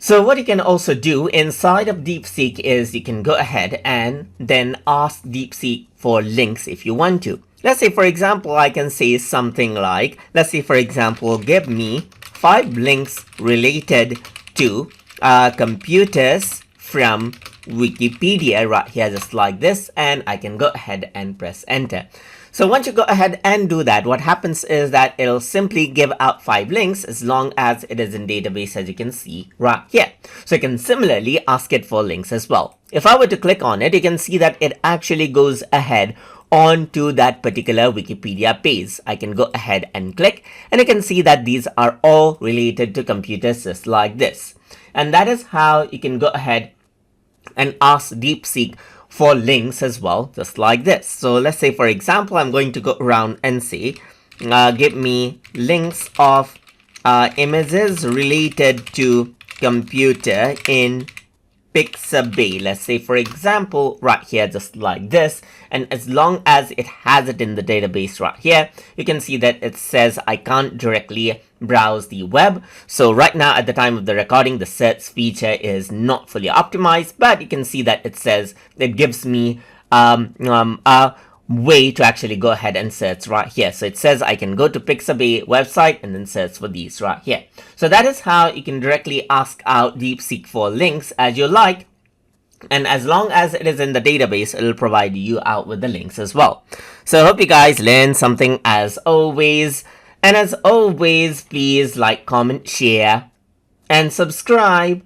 So what you can also do inside of DeepSeek is you can go ahead and then ask DeepSeek for links if you want to. Let's say, for example, I can say something like, let's say, for example, give me 5 links related to computers from Wikipedia right here, just like this, and I can go ahead and press enter. So once you go ahead and do that, what happens is that it'll simply give out 5 links as long as it is in database, as you can see right here. So you can similarly ask it for links as well. If I were to click on it, you can see that it actually goes ahead onto that particular Wikipedia page. I can go ahead and click, and you can see that these are all related to computers just like this. And that is how you can go ahead and ask DeepSeek for links as well, just like this. So let's say, for example, I'm going to go around and say, give me links of images related to computer in Pixabay. Let's say, for example, right here, just like this. And as long as it has it in the database right here, you can see that it says I can't directly browse the web. So right now, at the time of the recording, the search feature is not fully optimized, but you can see that it says it gives me a way to actually go ahead and search right here. So it says I can go to Pixabay website and then search for these right here. So that is how you can directly ask out DeepSeek for links as you like. And as long as it is in the database, it'll provide you out with the links as well. So I hope you guys learned something as always. And as always, please like, comment, share, and subscribe.